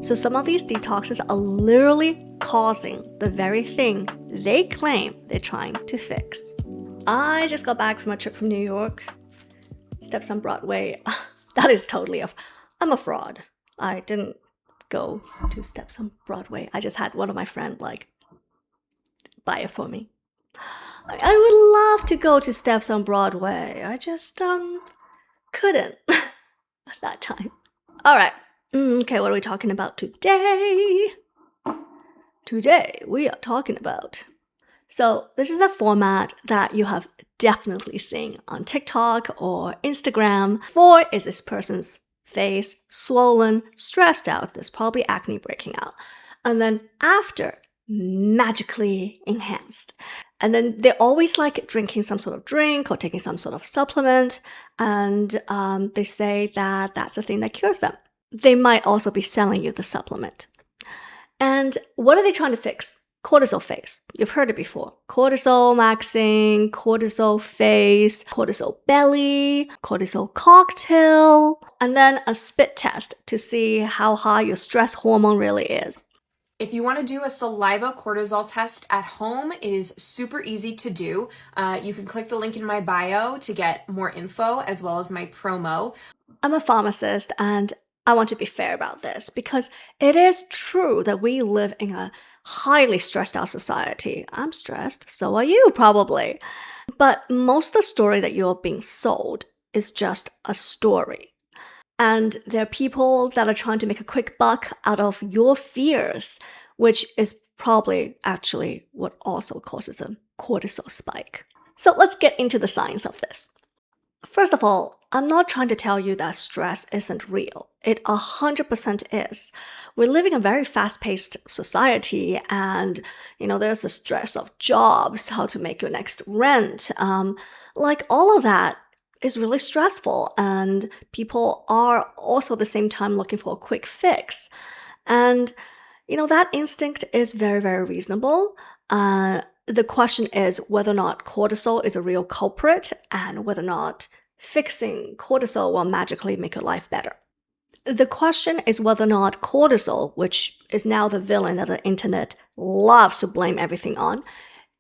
So some of these detoxes are literally causing the very thing they claim they're trying to fix. I just got back from a trip from New York. Steps on Broadway. That is totally I'm a fraud. I didn't go to Steps on Broadway. I just had one of my friends buy it for me. I would love to go to Steps on Broadway. I just couldn't at that time. All right. Okay, what are we talking about today? Today we are talking about. So this is a format that you have definitely seen on TikTok or Instagram. 4 is this person's face swollen, stressed out. There's probably acne breaking out. And then after, magically enhanced. And then they're always like drinking some sort of drink or taking some sort of supplement. And they say that that's a thing that cures them. They might also be selling you the supplement. And what are they trying to fix? Cortisol face. You've heard it before. Cortisol maxing, cortisol face, cortisol belly, cortisol cocktail, and then a spit test to see how high your stress hormone really is. If you want to do a saliva cortisol test at home, it is super easy to do. You can click the link in my bio to get more info as well as my promo. I'm a pharmacist and I want to be fair about this because it is true that we live in a highly stressed out society. I'm stressed, so are you probably. But most of the story that you're being sold is just a story. And there are people that are trying to make a quick buck out of your fears, which is probably actually what also causes a cortisol spike. So let's get into the science of this. First of all, I'm not trying to tell you that stress isn't real. It 100% is. We're living in a very fast-paced society and, there's the stress of jobs, how to make your next rent. Like all of that is really stressful and people are also at the same time looking for a quick fix. And, that instinct is very, very reasonable. The question is whether or not cortisol is a real culprit and whether or not fixing cortisol will magically make your life better. The question is whether or not cortisol, which is now the villain that the internet loves to blame everything on,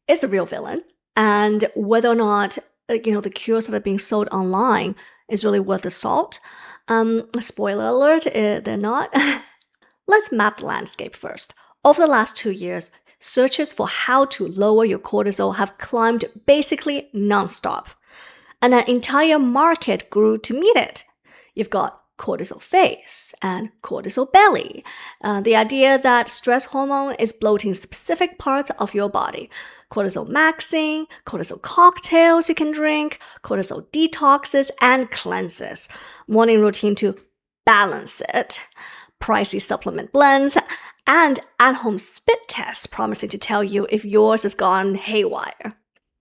is the real villain, and whether or not the cures that are being sold online is really worth the salt. Spoiler alert, they're not. Let's map the landscape first. Over the last 2 years, searches for how to lower your cortisol have climbed basically nonstop. And an entire market grew to meet it. You've got cortisol face and cortisol belly. The idea that stress hormone is bloating specific parts of your body. Cortisol maxing, cortisol cocktails you can drink, cortisol detoxes and cleanses. Morning routine to balance it. Pricey supplement blends, and at-home spit tests promising to tell you if yours has gone haywire.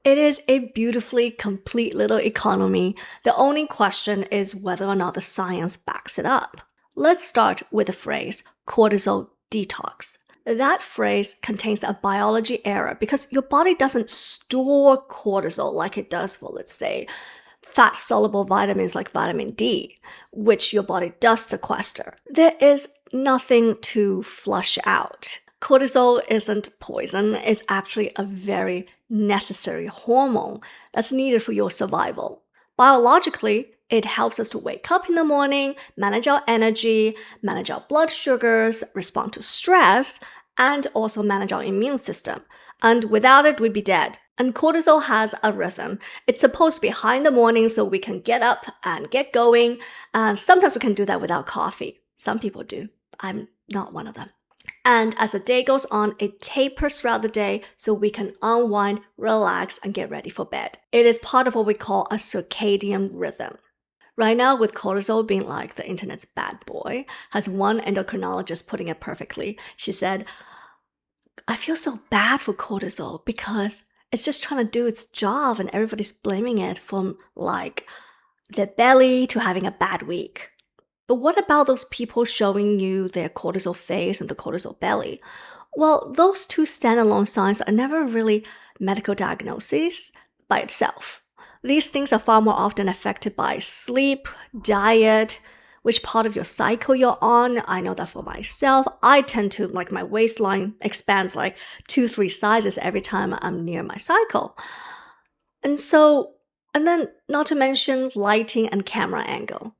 It is a beautifully complete little economy. The only question is whether or not the science backs it up. Let's start with the phrase cortisol detox. That phrase contains a biology error because your body doesn't store cortisol like it does for, let's say, fat-soluble vitamins like vitamin D, which your body does sequester. There is nothing to flush out. Cortisol isn't poison. It's actually a very necessary hormone that's needed for your survival. Biologically, it helps us to wake up in the morning, manage our energy, manage our blood sugars, respond to stress, and also manage our immune system. And without it, we'd be dead. And cortisol has a rhythm. It's supposed to be high in the morning so we can get up and get going. And sometimes we can do that without coffee. Some people do. I'm not one of them. And as the day goes on, it tapers throughout the day so we can unwind, relax, and get ready for bed. It is part of what we call a circadian rhythm. Right now, with cortisol being like the internet's bad boy, has one endocrinologist putting it perfectly. She said, I feel so bad for cortisol because it's just trying to do its job and everybody's blaming it from like their belly to having a bad week. But what about those people showing you their cortisol face and the cortisol belly? Well, those two standalone signs are never really medical diagnoses by itself. These things are far more often affected by sleep, diet, which part of your cycle you're on. I know that for myself, I tend to, like, my waistline expands like 2-3 sizes every time I'm near my cycle. And then not to mention lighting and camera angle.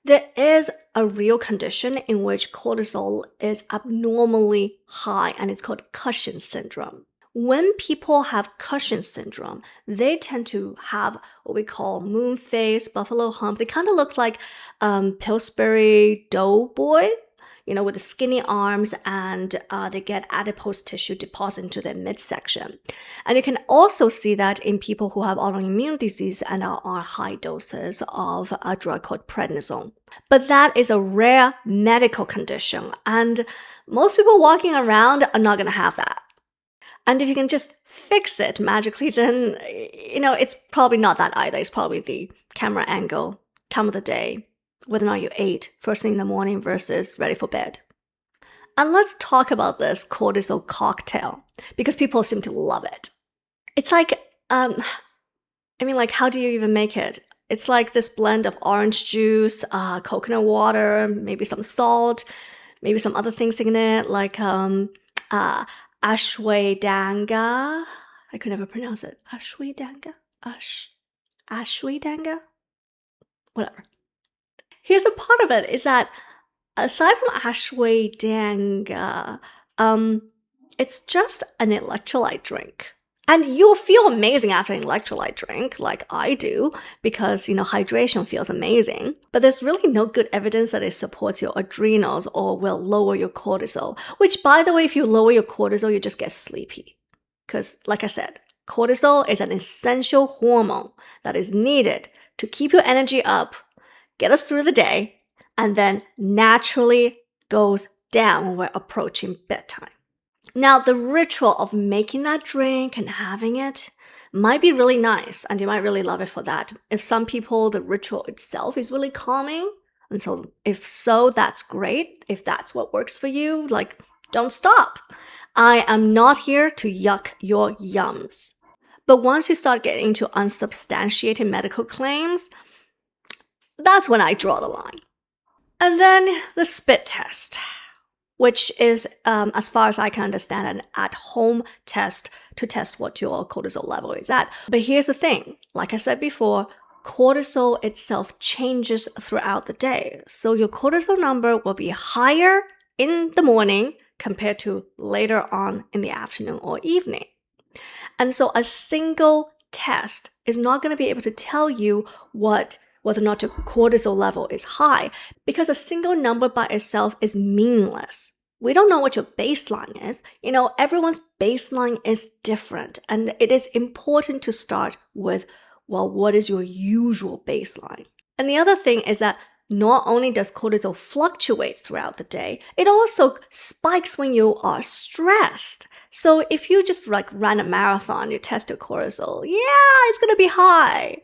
There is a real condition in which cortisol is abnormally high, and it's called Cushing syndrome. When people have Cushing syndrome, they tend to have what we call moon face, buffalo hump. They kind of look like Pillsbury Doughboy, with the skinny arms, and they get adipose tissue deposit into their midsection. And you can also see that in people who have autoimmune disease and are on high doses of a drug called prednisone. But that is a rare medical condition, and most people walking around are not going to have that. And if you can just fix it magically, then, it's probably not that either. It's probably the camera angle, time of the day, whether or not you ate first thing in the morning versus ready for bed. And let's talk about this cortisol cocktail, because people seem to love it. It's like, how do you even make it? It's like this blend of orange juice, coconut water, maybe some salt, maybe some other things in it, like ashwagandha. I could never pronounce it. Ashwagandha? Ashwagandha? Whatever. Here's a part of it is that aside from ashwagandha, it's just an electrolyte drink. And you'll feel amazing after an electrolyte drink, like I do, because, hydration feels amazing. But there's really no good evidence that it supports your adrenals or will lower your cortisol, which, by the way, if you lower your cortisol, you just get sleepy. Because, like I said, cortisol is an essential hormone that is needed to keep your energy up, get us through the day, and then naturally goes down when we're approaching bedtime. Now, the ritual of making that drink and having it might be really nice, and you might really love it for that. If some people, the ritual itself is really calming, and so if so, that's great. If that's what works for you, don't stop. I am not here to yuck your yums. But once you start getting into unsubstantiated medical claims, that's when I draw the line. And then the spit test, which is, as far as I can understand, an at-home test to test what your cortisol level is at. But here's the thing. Like I said before, cortisol itself changes throughout the day. So your cortisol number will be higher in the morning compared to later on in the afternoon or evening. And so a single test is not going to be able to tell you whether or not your cortisol level is high, because a single number by itself is meaningless. We don't know what your baseline is. Everyone's baseline is different, and it is important to start with, what is your usual baseline? And the other thing is that not only does cortisol fluctuate throughout the day, it also spikes when you are stressed. So if you just ran a marathon, you test your cortisol, it's going to be high.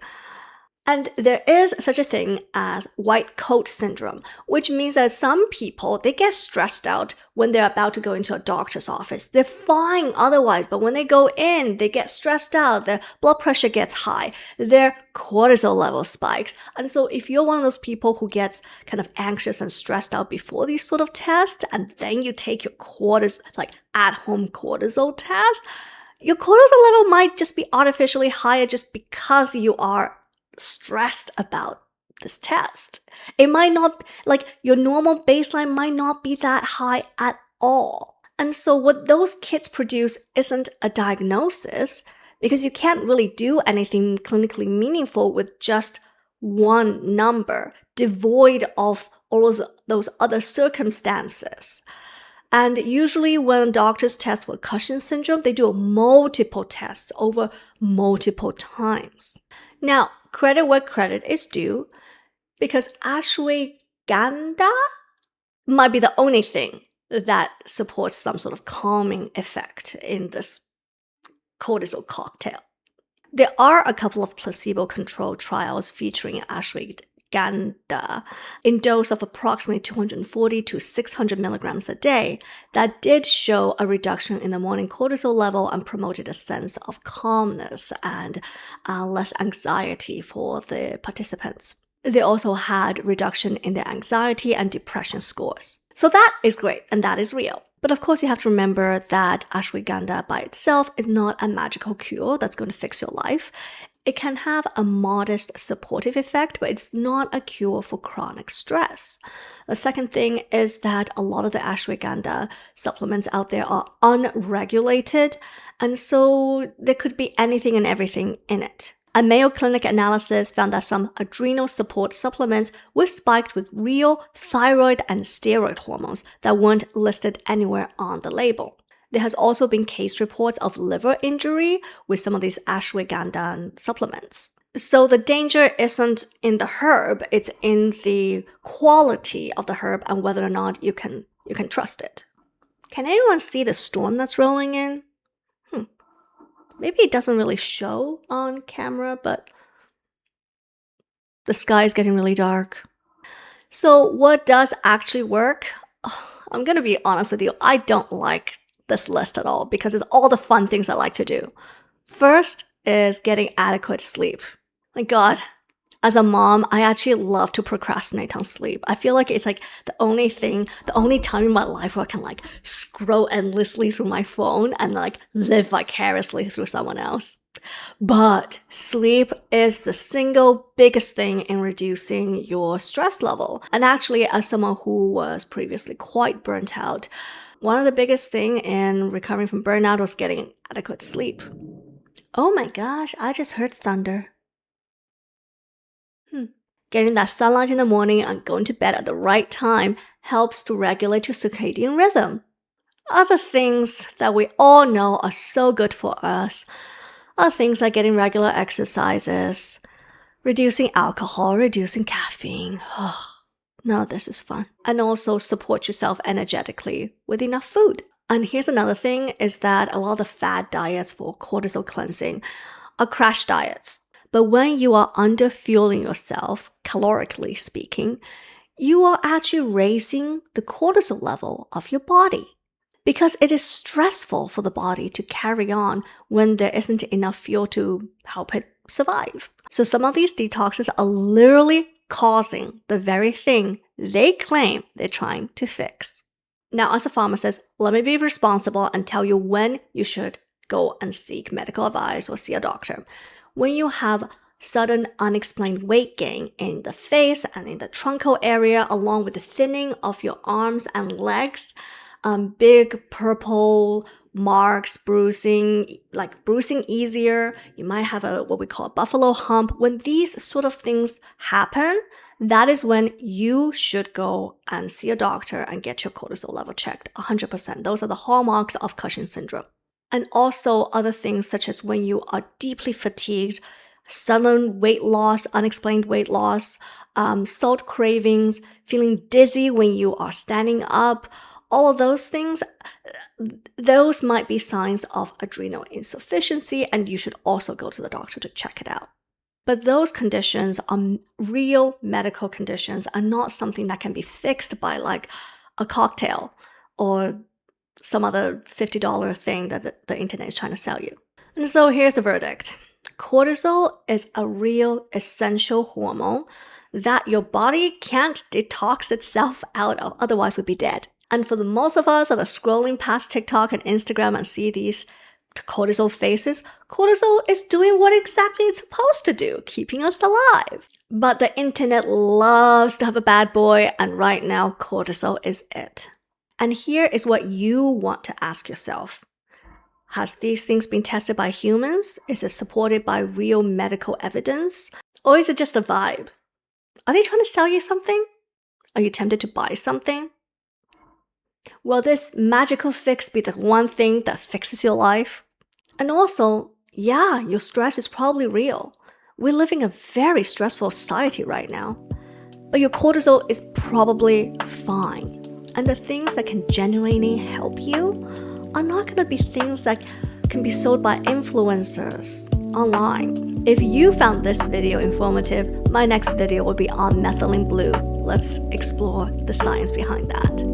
And there is such a thing as white coat syndrome, which means that some people, they get stressed out when they're about to go into a doctor's office. They're fine otherwise, but when they go in, they get stressed out, their blood pressure gets high, their cortisol level spikes. And so if you're one of those people who gets kind of anxious and stressed out before these sort of tests, and then you take your at-home cortisol test, your cortisol level might just be artificially higher just because you are stressed about this test. It might not, your normal baseline might not be that high at all. And so what those kits produce isn't a diagnosis, because you can't really do anything clinically meaningful with just one number, devoid of all those other circumstances. And usually when doctors test for Cushing syndrome, they do multiple tests over multiple times. Now, credit where credit is due, because ashwagandha might be the only thing that supports some sort of calming effect in this cortisol cocktail. There are a couple of placebo-controlled trials featuring ashwagandha in dose of approximately 240 to 600 milligrams a day that did show a reduction in the morning cortisol level and promoted a sense of calmness and less anxiety for the participants. They also had reduction in their anxiety and depression scores. So that is great and that is real. But of course, you have to remember that ashwagandha by itself is not a magical cure that's going to fix your life. It can have a modest supportive effect, but it's not a cure for chronic stress. The second thing is that a lot of the ashwagandha supplements out there are unregulated, and so there could be anything and everything in it. A Mayo Clinic analysis found that some adrenal support supplements were spiked with real thyroid and steroid hormones that weren't listed anywhere on the label. There has also been case reports of liver injury with some of these ashwagandha supplements. So the danger isn't in the herb, it's in the quality of the herb and whether or not you can trust it. Can anyone see the storm that's rolling in? Maybe it doesn't really show on camera, but the sky is getting really dark. So what does actually work? I'm going to be honest with you, I don't like this list at all because it's all the fun things I like to do. First is getting adequate sleep. My God, as a mom, I actually love to procrastinate on sleep. I feel like it's like the only time in my life where I can like scroll endlessly through my phone and like live vicariously through someone else. But sleep is the single biggest thing in reducing your stress level. And actually, as someone who was previously quite burnt out, one of the biggest thing in recovering from burnout was getting adequate sleep. Oh my gosh, I just heard thunder. Getting that sunlight in the morning and going to bed at the right time helps to regulate your circadian rhythm. Other things that we all know are so good for us are things like getting regular exercises, reducing alcohol, reducing caffeine. None of this is fun. And also support yourself energetically with enough food. And here's another thing is that a lot of the fad diets for cortisol cleansing are crash diets. But when you are under-fueling yourself, calorically speaking, you are actually raising the cortisol level of your body. Because it is stressful for the body to carry on when there isn't enough fuel to help it survive. So some of these detoxes are literally causing the very thing they claim they're trying to fix. Now, as a pharmacist, let me be responsible and tell you when you should go and seek medical advice or see a doctor. When you have sudden unexplained weight gain in the face and in the truncal area, along with the thinning of your arms and legs, big purple marks, bruising easier, you might have what we call a buffalo hump. When these sort of things happen, that is when you should go and see a doctor and get your cortisol level checked 100%. Those are the hallmarks of Cushing syndrome. And also other things such as when you are deeply fatigued, sudden weight loss, unexplained weight loss, salt cravings, feeling dizzy when you are standing up, all of those things, those might be signs of adrenal insufficiency, and you should also go to the doctor to check it out. But those conditions are real medical conditions and not something that can be fixed by like a cocktail or some other $50 thing that the internet is trying to sell you. And so here's the verdict. Cortisol is a real essential hormone that your body can't detox itself out of, otherwise we'd be dead. And for the most of us that are scrolling past TikTok and Instagram and see these cortisol faces, cortisol is doing what exactly it's supposed to do, keeping us alive. But the internet loves to have a bad boy, and right now cortisol is it. And here is what you want to ask yourself. Has these things been tested by humans? Is it supported by real medical evidence? Or is it just a vibe? Are they trying to sell you something? Are you tempted to buy something? Will this magical fix be the one thing that fixes your life? And also, yeah, your stress is probably real. We're living a very stressful society right now. But your cortisol is probably fine. And the things that can genuinely help you are not going to be things that can be sold by influencers online. If you found this video informative, my next video will be on methylene blue. Let's explore the science behind that.